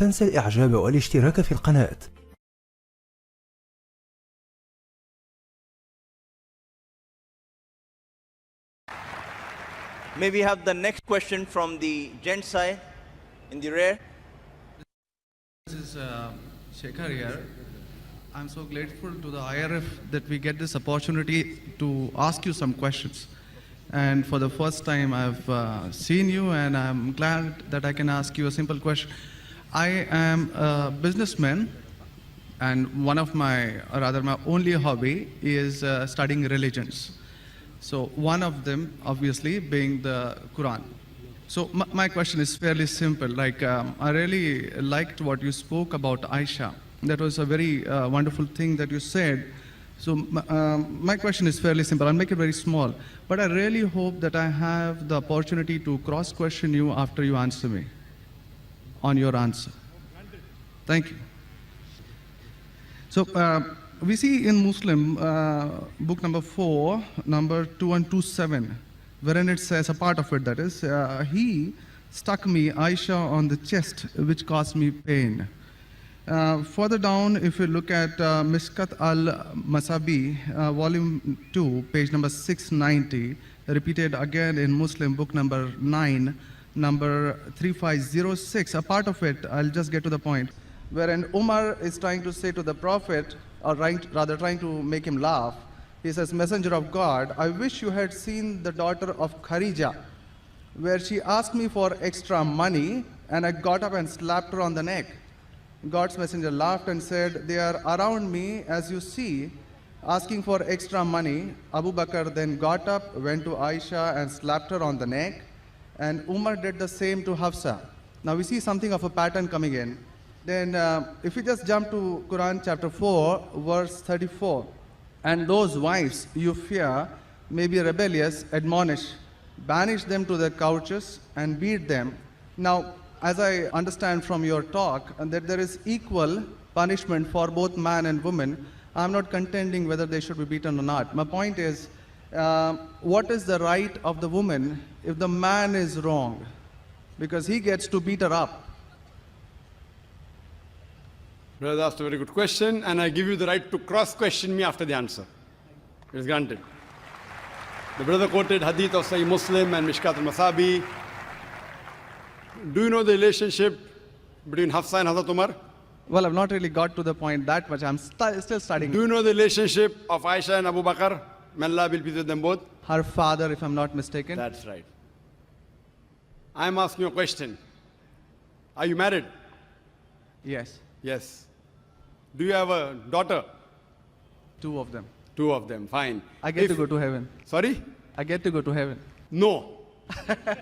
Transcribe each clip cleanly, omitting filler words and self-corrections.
تنسى الإعجاب والاشتراك في القناة. May we have the next question from the gent side in the rear? This is Shekhar here. I'm so grateful to the IRF that we get this opportunity to ask you some questions. And for the first time, I've seen you, and I'm glad that I can ask you a simple question. I am a businessman, and one of my, or rather my only hobby is studying religions. So one of them, obviously, being the Quran. So my question is fairly simple. Like, I really liked what you spoke about Aisha. That was a very wonderful thing that you said. So my question is fairly simple. I'll make it very small. But I really hope that I have the opportunity to cross-question you after you answer me on your answer. Thank you. So we see in Muslim book number 4, number 2127, wherein it says, a part of it that is, he stuck me, Aisha, on the chest, which caused me pain. Further down, if you look at Mishkat al-Masabi, volume 2, page number 690, repeated again in Muslim book number 9, number 3506, a part of it, I'll just get to the point, wherein Umar is trying to say to the Prophet, or rather trying to make him laugh. He says, Messenger of God, I wish you had seen the daughter of Kharija, where she asked me for extra money, and I got up and slapped her on the neck. God's messenger laughed and said, they are around me, as you see, asking for extra money. Abu Bakr then got up, went to Aisha and slapped her on the neck, and Umar did the same to Hafsa. Now we see something of a pattern coming in. Then if we just jump to Quran chapter 4, verse 34, and those wives you fear may be rebellious, admonish, banish them to their couches and beat them. Now, as I understand from your talk, that there is equal punishment for both man and woman. I'm not contending whether they should be beaten or not. My point is, what is the right of the woman if the man is wrong? Because he gets to beat her up. Brother asked a very good question, and I give you the right to cross-question me after the answer. It is granted. The brother quoted hadith of Sahih Muslim and Mishkat al-Masabi. Do you know the relationship between Hafsa and Hazrat Umar? Well, I've not really got to the point that much. I'm still studying. Do you know the relationship of Aisha and Abu Bakr? May Allah be pleased with them both. Her father, if I'm not mistaken. That's right. I'm asking you a question. Are you married? Yes. Yes. Do you have a daughter? 2 of them. 2 of them, fine. I get to go to heaven. Sorry? I get to go to heaven. No.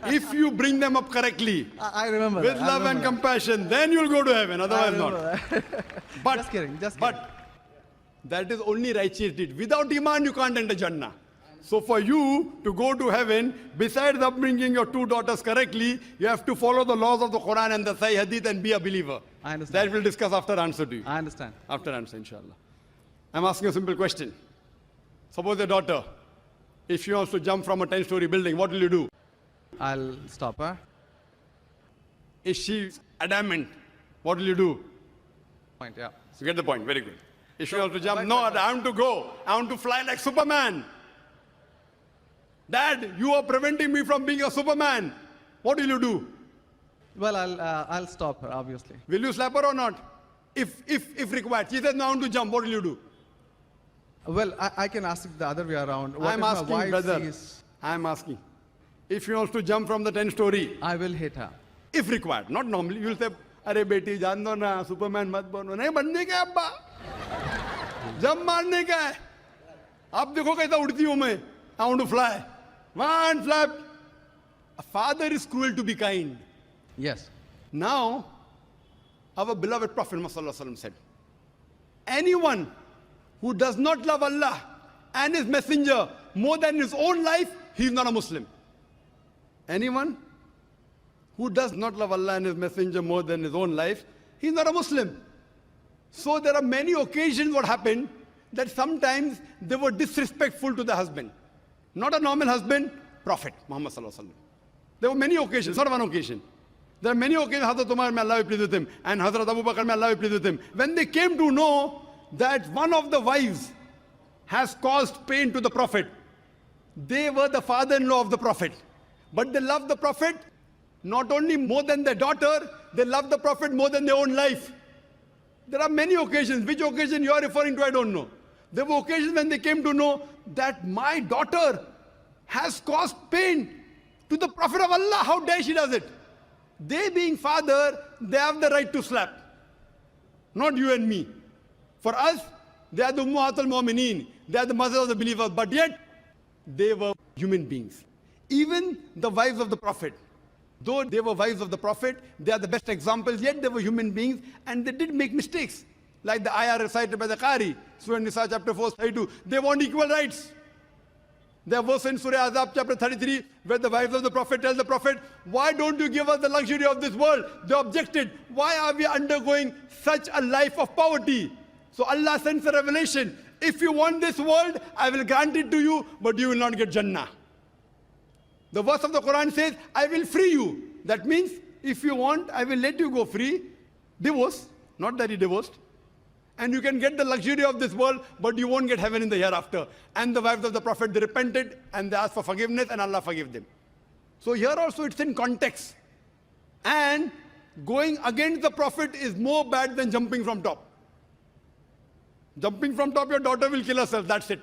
If you bring them up correctly, I remember with that. love and compassion, then you'll go to heaven, otherwise not. But, just kidding. But that is only righteous deed. Without Iman, you can't enter Jannah. So for you to go to heaven, besides upbringing your 2 daughters correctly, you have to follow the laws of the Quran and the Sahih Hadith and be a believer. I understand. That we'll discuss after answer to you. I understand. After answer, inshallah. I'm asking a simple question. Suppose your daughter, if she wants to jump from a 10-story building, what will you do? I'll stop her. Is she adamant? What will you do? Point, yeah. You get the point, very good. If she wants to jump, no, I want to go. I want to fly like Superman. Dad, you are preventing me from being a Superman. What will you do? Well, I'll stop her, obviously. Will you slap her or not? If required. She says, no, I want to jump. What will you do? Well, I can ask it the other way around. What I'm if asking, my wife brother. sees... I'm asking. If she wants to jump from the 10-story, I will hit her. if required, not normally, you will say, "Arey beti, jaan do na, Superman mat bano." Nahi banne ka hai abba. Jump marne ka hai. Aap dekho kaisa udti hu main. I want to fly. One flap. A father is cruel to be kind. Yes. Now, our beloved Prophet Muhammad said, anyone who does not love Allah and His Messenger more than his own life, he is not a Muslim. Anyone who does not love Allah and His Messenger more than his own life, he is not a Muslim. So there are many occasions what happened that sometimes they were disrespectful to the husband. Not a normal husband, Prophet Muhammad. There were many occasions, not one occasion. There are many occasions, Hazrat Umar, may Allah be pleased with him, and Hazrat Abu Bakr, may Allah be pleased with him. When they came to know that one of the wives has caused pain to the Prophet, they were the father-in-law of the Prophet. But they loved the Prophet not only more than their daughter, they loved the Prophet more than their own life. There are many occasions. Which occasion you are referring to, I don't know. There were occasions when they came to know that my daughter has caused pain to the Prophet of Allah. How dare she does it? They being father, they have the right to slap. Not you and me. For us, they are the المؤمنين. They are the mothers of the believers. But yet, they were human beings. Even the wives of the Prophet. Though they were wives of the Prophet, they are the best examples, yet they were human beings and they did make mistakes. Like the ayah recited by the Qari, Surah Nisa chapter 4, 32. They want equal rights. There was in Surah Azab chapter 33, where the wives of the Prophet tell the Prophet, why don't you give us the luxury of this world? They objected, why are we undergoing such a life of poverty? So Allah sends a revelation. If you want this world, I will grant it to you, but you will not get Jannah. The verse of the Quran says, I will free you. That means, if you want, I will let you go free. Divorce, not that he divorced. And you can get the luxury of this world, but you won't get heaven in the hereafter. And the wives of the Prophet, they repented and they asked for forgiveness and Allah forgave them. So here also it's in context. And going against the Prophet is more bad than jumping from top. Jumping from top, your daughter will kill herself, that's it.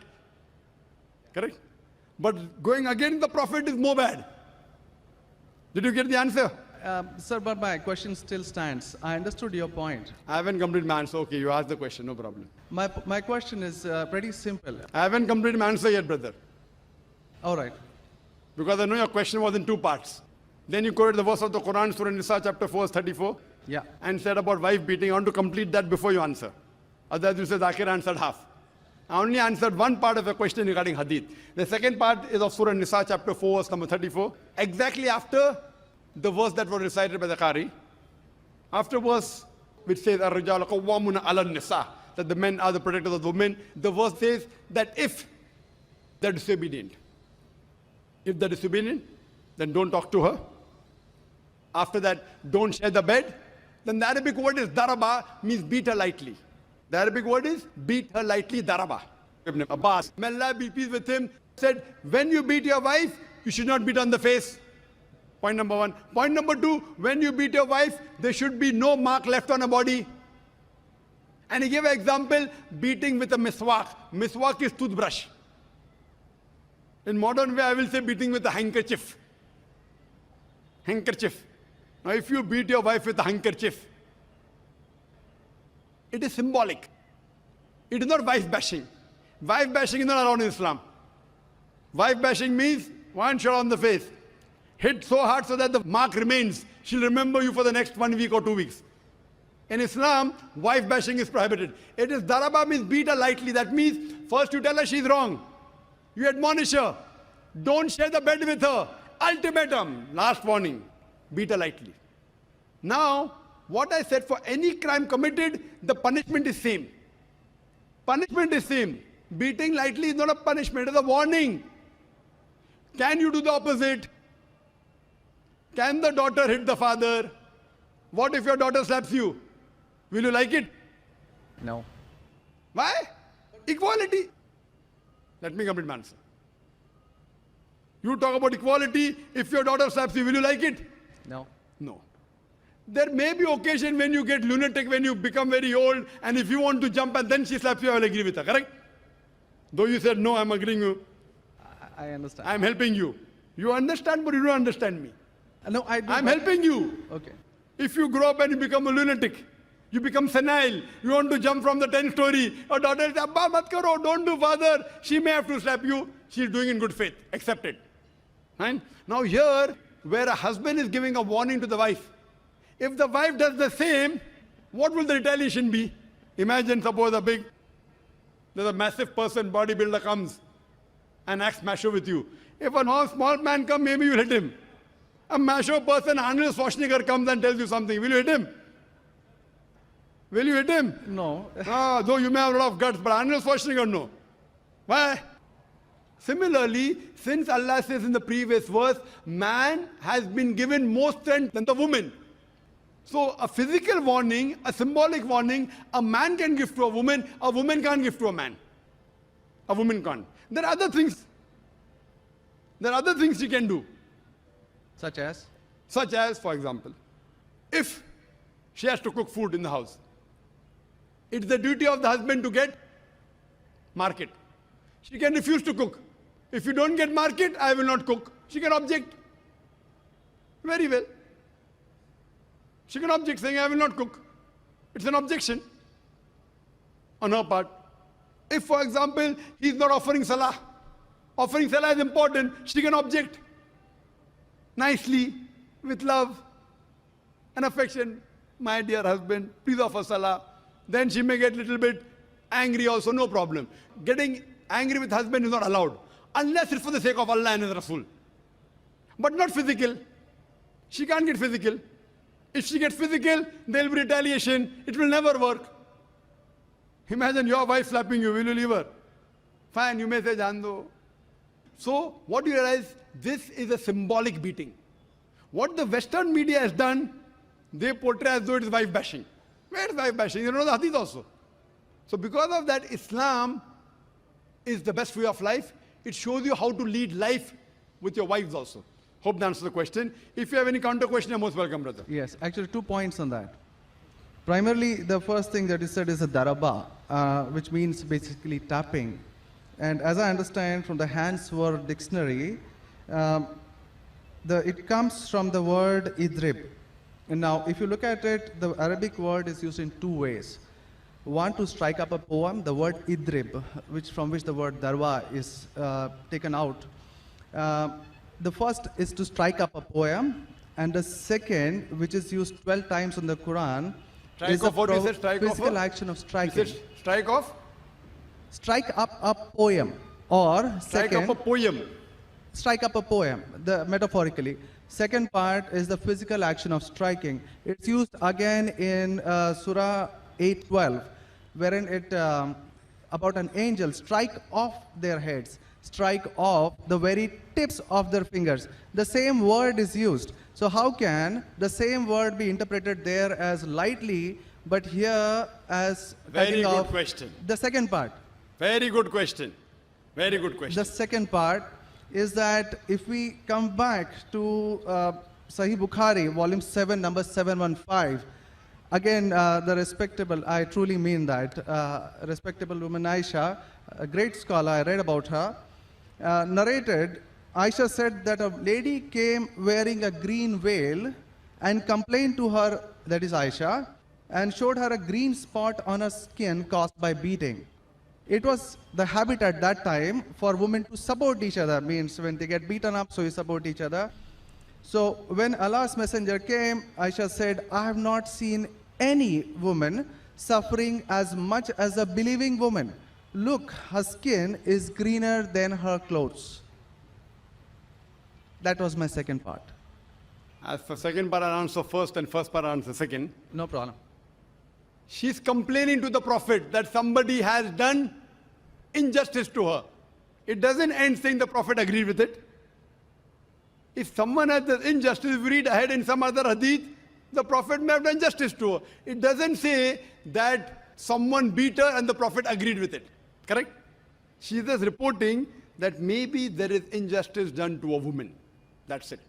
Correct? But going against the Prophet is more bad. Did you get the answer? Sir, but my question still stands. I understood your point. I haven't completed my answer. Okay, you asked the question, no problem. My question is pretty simple. I haven't completed my answer yet, brother. All right. Because I know your question was in two parts. Then you quoted the verse of the Quran, Surah Nisa, chapter 4, 34. Yeah. And said about wife beating. I want to complete that before you answer. Otherwise you say ذاكر answered half. I only answered one part of the question regarding hadith. The second part is of Surah Nisa, chapter 4, verse number 34. Exactly after the verse that was recited by the Qari. After verse which says, الرجال قوامون على النساء, that the men are the protectors of the women. The verse says that if they're disobedient, then don't talk to her. After that, don't share the bed. Then the Arabic word is daraba, means beat her lightly. The Arabic word is beat her lightly, daraba. Ibn Abbas, may Allah be pleased with him, said, when you beat your wife, you should not beat on the face. Point number one. Point number two, when you beat your wife, there should be no mark left on her body. And he gave an example, beating with a miswak. Miswak is toothbrush. In modern way, I will say beating with a handkerchief. Handkerchief. Now, if you beat your wife with a handkerchief, it is symbolic. It is not wife bashing. Wife bashing is not allowed in Islam. Wife bashing means one shot on the face. Hit so hard so that the mark remains. She'll remember you for the next 1 week or 2 weeks. In Islam, wife bashing is prohibited. It is daraba, means beat her lightly. That means first you tell her she's wrong. You admonish her. Don't share the bed with her. Ultimatum. Last warning. Beat her lightly. Now, what I said, for any crime committed, the punishment is same. Punishment is same. Beating lightly is not a punishment, it is a warning. Can you do the opposite? Can the daughter hit the father? What if your daughter slaps you? Will you like it? No. Why? Equality. Let me complete my answer. You talk about equality. If your daughter slaps you, will you like it? No. No. There may be occasion when you get lunatic, when you become very old, and if you want to jump and then she slaps you, I will agree with her, correct? Though you said, no, I'm agreeing you. I understand. I'm helping you. You understand, but you don't understand me. No, I do. I'm helping you. Okay. If you grow up and you become a lunatic, you become senile, you want to jump from the 10th story, your daughter says, Abba, mat karo, don't do, father. She may have to slap you. She's doing in good faith. Accept it. Right? Now here, where a husband is giving a warning to the wife, if the wife does the same, what will the retaliation be? Imagine, suppose there's a massive person, bodybuilder comes and acts macho with you. If a small man comes, maybe you'll hit him. A macho person, Arnold Schwarzenegger, comes and tells you something. Will you hit him? Will you hit him? No. Though you may have a lot of guts, but Arnold Schwarzenegger, no. Why? Similarly, since Allah says in the previous verse, man has been given more strength than the woman. So a physical warning, a symbolic warning, a man can give to a woman can't give to a man. A woman can't. There are other things. There are other things she can do. Such as? Such as, for example, if she has to cook food in the house, it's the duty of the husband to get market. She can refuse to cook. If you don't get market, I will not cook. She can object. Very well. She can object saying, I will not cook. It's an objection on her part. If, for example, he is not offering salah is important, she can object nicely, with love and affection. My dear husband, please offer salah. Then she may get a little bit angry also, no problem. Getting angry with husband is not allowed, unless it's for the sake of Allah and His Rasul. But not physical. She can't get physical. If she gets physical, there will be retaliation. It will never work. Imagine your wife slapping you. Will you leave her? Fine, you may say, Jando. So, what do you realize? This is a symbolic beating. What the Western media has done, they portray as though it is wife bashing. Where is wife bashing? You know the hadith also. So, because of that, Islam is the best way of life. It shows you how to lead life with your wives also. Hope that answers the question. If you have any counter question, you're most welcome, brother. Yes, actually 2 points on that. Primarily, the first thing that you said is a daraba, which means basically tapping. And as I understand from the Hans Word Dictionary, it comes from the word idrib. And now, if you look at it, the Arabic word is used in 2 ways. One, to strike up a poem, the word idrib, from which the word darwa is taken out. The first is to strike up a poem, and the second, which is used 12 times in the Quran, is the physical action of striking. Strike off? Strike up a poem, or Strike second, up a poem. Strike up a poem, metaphorically. Second part is the physical action of striking. It's used again in Surah 8:12, wherein it about an angel strike off their heads, strike off the very tips of their fingers. The same word is used. So how can the same word be interpreted there as lightly, but here as Very good question. The second part. Very good question. Very good question. The second part is that if we come back to Sahih Bukhari, volume 7, number 715, again, the respectable, I truly mean that, respectable woman Aisha, a great scholar, I read about her, narrated, Aisha said that a lady came wearing a green veil and complained to her, that is Aisha, and showed her a green spot on her skin caused by beating. It was the habit at that time for women to support each other, means when they get beaten up, so you support each other. So when Allah's messenger came, Aisha said, I have not seen any woman suffering as much as a believing woman. Look, her skin is greener than her clothes. That was my second part. As for second part, I'll answer first, and first part, I'll answer second. No problem. She's complaining to the Prophet that somebody has done injustice to her. It doesn't end saying the Prophet agreed with it. If someone has done injustice, if we read ahead in some other hadith, the Prophet may have done justice to her. It doesn't say that someone beat her and the Prophet agreed with it. Correct? She is just reporting that maybe there is injustice done to a woman. That's it.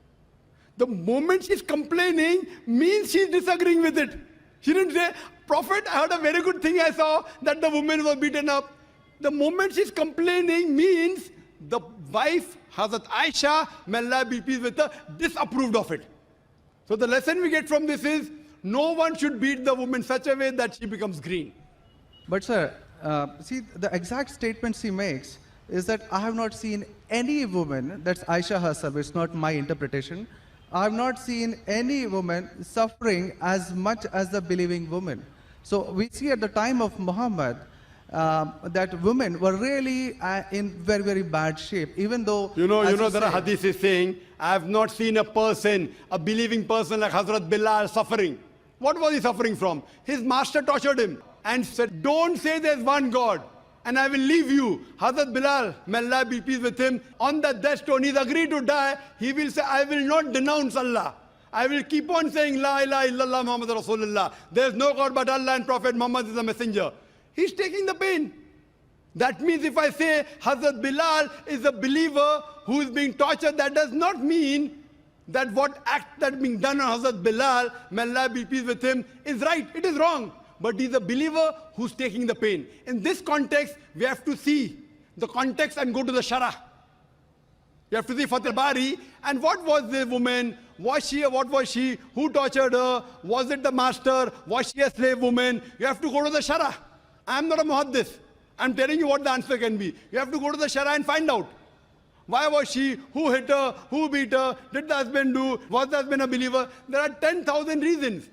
The moment she's complaining means she's disagreeing with it. She didn't say, Prophet, I heard a very good thing I saw, that the woman was beaten up. The moment she's complaining means the wife, Hazrat Aisha, may Allah be pleased with her, disapproved of it. So the lesson we get from this is, no one should beat the woman such a way that she becomes green. But sir, see, the exact statement she makes is that I have not seen any woman, that's Aisha herself, it's not my interpretation, I have not seen any woman suffering as much as the believing woman. So we see at the time of Muhammad that women were really in very, very bad shape, even though... You know there are hadiths saying, I have not seen a person, a believing person like Hazrat Bilal suffering. What was he suffering from? His master tortured him and said, don't say there's one God and I will leave you. Hazrat Bilal, may Allah be pleased with him, on the death stone, he's agreed to die. He will say, I will not denounce Allah. I will keep on saying, La ilaha illallah Muhammad Rasulullah. There is no God but Allah and Prophet Muhammad is the messenger. He's taking the pain. That means if I say Hazrat Bilal is a believer who is being tortured, that does not mean that what act that being done on Hazrat Bilal, may Allah be pleased with him, is right. It is wrong. But he's a believer who's taking the pain. In this context, we have to see the context and go to the Shara. You have to see Fath al-Bari. And what was the woman? What was she? Who tortured her? Was it the master? Was she a slave woman? You have to go to the Shara. I am not a muhaddith. I'm telling you what the answer can be. You have to go to the Shara and find out. Why was she? Who hit her? Who beat her? Did the husband do? Was the husband a believer? There are 10,000 reasons.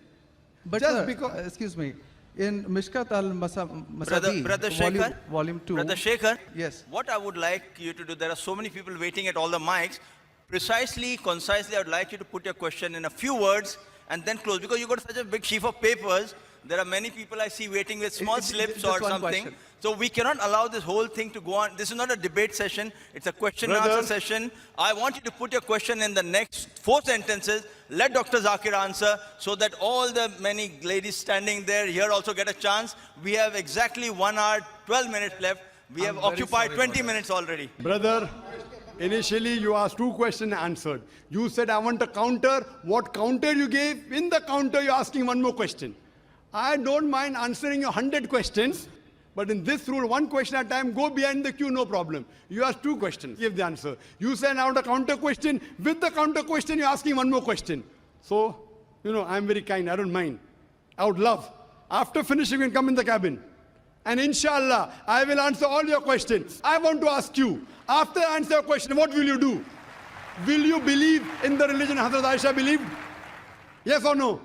But Just sir, because- excuse me, in Mishkat al-Masabi, Brother Shaker, volume 2. Brother Shaker, Yes. what I would like you to do, there are so many people waiting at all the mics. Precisely, concisely, I would like you to put your question in a few words and then close. Because you got such a big sheaf of papers, there are many people I see waiting with small slips just or one something. question. So we cannot allow this whole thing to go on. This is not a debate session. It's a question and Brother. answer session. I want you to put your question in the next 4 sentences. Let Dr. ذاكر answer so that all the many ladies standing there here also get a chance. We have exactly 1 hour, 12 minutes left. We have very occupied sorry 20 about minutes already. Brother, initially you asked 2 questions and answered. You said, I want a counter. What counter you gave? In the counter, you're asking 1 more question. I don't mind answering your 100 questions, but in this rule, 1 question at a time, go behind the queue, no problem. You asked 2 questions, give the answer. You said, I want a counter question. With the counter question, you're asking 1 more question. So, I'm very kind, I don't mind. I would love. After finishing, you can come in the cabin. And inshallah, I will answer all your questions. I want to ask you, after I answer your question, what will you do? Will you believe in the religion Hazrat Aisha believed? Yes or no?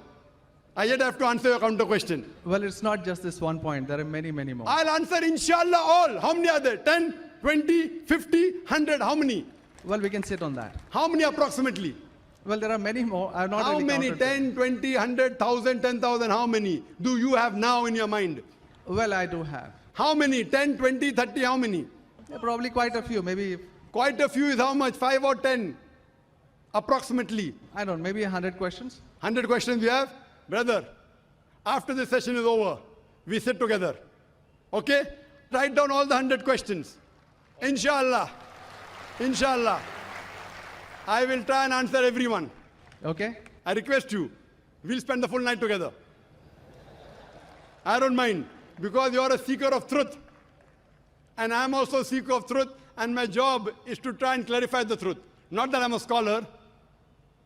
I yet have to answer your counter question. Well, it's not just this one point. There are many, many more. I'll answer inshallah all. How many are there? 10, 20, 50, 100? How many? Well, we can sit on that. How many approximately? Well, there are many more. I have not How really many? counted them. 10, 20, 100, 1,000, 10,000? How many do you have now in your mind? Well, I do have. How many? 10, 20, 30? How many? Yeah, probably quite a few. Maybe, Quite a few is how much? 5 or 10? Approximately. I don't know, maybe 100 questions. 100 questions you have? Brother, after this session is over, we sit together. Okay? Write down all the 100 questions. Inshallah. Inshallah. I will try and answer everyone. Okay? I request you, we'll spend the full night together. I don't mind, because you are a seeker of truth. And I am also a seeker of truth, and my job is to try and clarify the truth. Not that I'm a scholar.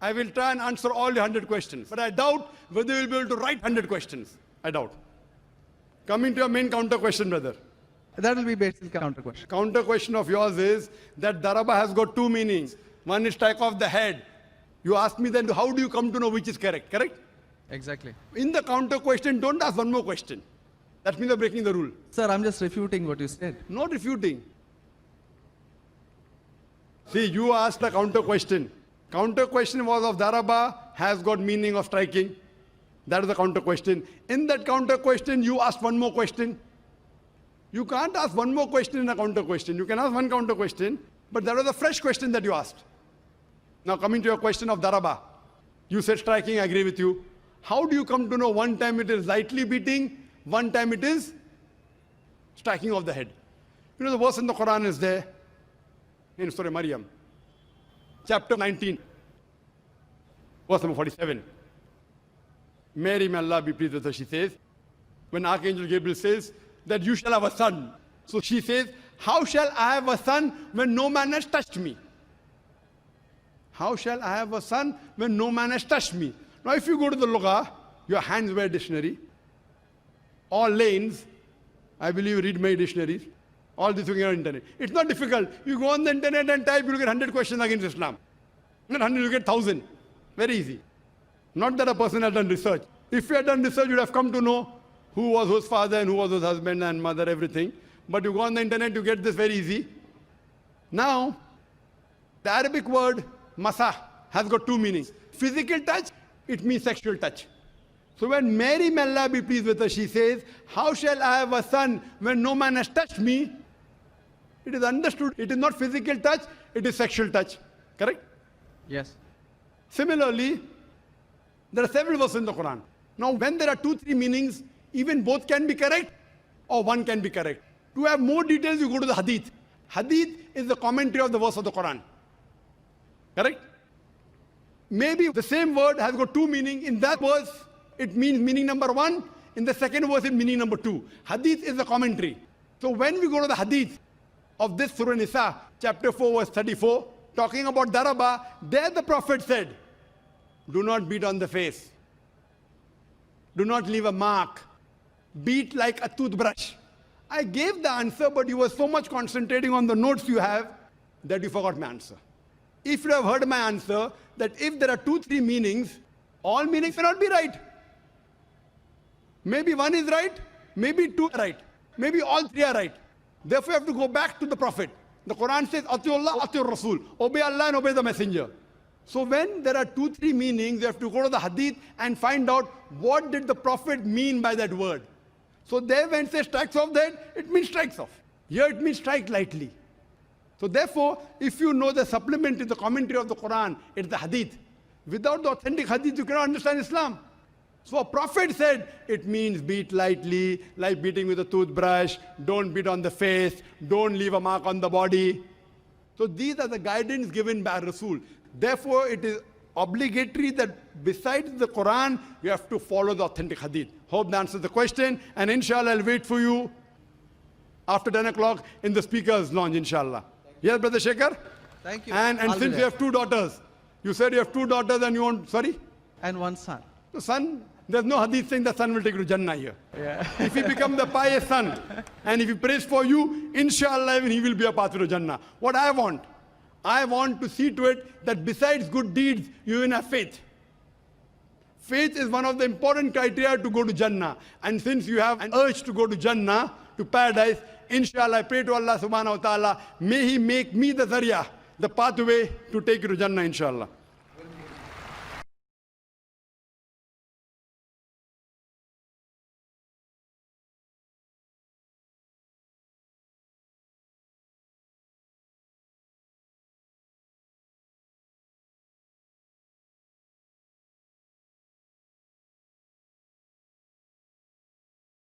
I will try and answer all your 100 questions. But I doubt whether you will be able to write 100 questions. I doubt. Coming to your main counter question, brother. That will be basically counter question. Counter question of yours is that daraba has got 2 meanings. One is strike off the head. You ask me then, how do you come to know which is correct? Correct? Exactly. In the counter question, don't ask 1 more question. That means you're breaking the rule. Sir, I'm just refuting what you said. Not refuting. See, you asked a counter question. Counter question was of daraba has got meaning of striking. That is the counter question. In that counter question, you asked 1 more question. You can't ask 1 more question in a counter question. You can ask 1 counter question, but that was a fresh question that you asked. Now coming to your question of daraba. You said striking, I agree with you. How do you come to know one time it is lightly beating, one time it is striking of the head? You know the verse in the Quran is there, in Surah Maryam, chapter 19, verse number 47. Mary, may Allah be pleased with her, she says, when Archangel Gabriel says that you shall have a son. So she says, how shall I have a son when no man has touched me? How shall I have a son when no man has touched me? Now if you go to the Lugha, your hands wear dictionary, all lanes, I believe you read my dictionaries, all this you can get on the internet. It's not difficult. You go on the internet and type, you'll get 100 questions against Islam. Not 100, you get 1,000. Very easy. Not that a person has done research. If you had done research, you'd have come to know who was whose father and who was whose husband and mother, everything. But you go on the internet, you get this very easy. Now, the Arabic word masa has got 2 meanings. Physical touch, it means sexual touch. So when Mary, may Allah be pleased with her, she says, how shall I have a son when no man has touched me? It is understood. It is not physical touch, it is sexual touch. Correct? Yes. Similarly, There are several verses in the Quran. Now, when there are 2-3 meanings, even both can be correct or one can be correct. To have more details, you go to the hadith. Hadith is the commentary of the verse of the Quran. Correct? Maybe the same word has got two meanings. In that verse, it means meaning number one. In the second verse, it meaning number two. Hadith is the commentary. So when we go to the hadith of this Surah Nisa, chapter 4, verse 34, talking about daraba, there the Prophet said, do not beat on the face. Do not leave a mark. Beat like a toothbrush. I gave the answer, but you were so much concentrating on the notes you have that you forgot my answer. If you have heard my answer, that if there are 2-3 meanings, all meanings may not be right. Maybe one is right, maybe two are right, maybe all three are right. Therefore, you have to go back to the Prophet. The Quran says, Atiullah, Atiur Rasul. Obey Allah and obey the Messenger. So when there are 2-3 meanings, you have to go to the hadith and find out what did the Prophet mean by that word. So there when it says strikes off that, it means strikes off. Here it means strike lightly. So therefore, if you know the supplement to the commentary of the Quran, it's the hadith. Without the authentic hadith, you cannot understand Islam. So a prophet said, it means beat lightly, like beating with a toothbrush, don't beat on the face, don't leave a mark on the body. So these are the guidance given by Rasul. Therefore, it is obligatory that besides the Quran, you have to follow the authentic hadith. Hope that answers the question, and inshallah, I'll wait for you after 10 o'clock in the speaker's lounge, inshallah. Yes, Brother Shekhar? Thank you. And since you have 2 daughters, you said you have 2 daughters and you want, sorry? And one son. The son, there's no hadith saying the son will take you to Jannah here. Yeah. If he becomes the pious son, and if he prays for you, inshallah, he will be a path to Jannah. What I want to see to it that besides good deeds, you even have faith. Faith is one of the important criteria to go to Jannah. And since you have an urge to go to Jannah, to paradise, inshallah, I pray to Allah subhanahu wa ta'ala, may He make me the zarya, the pathway to take you to Jannah, inshallah.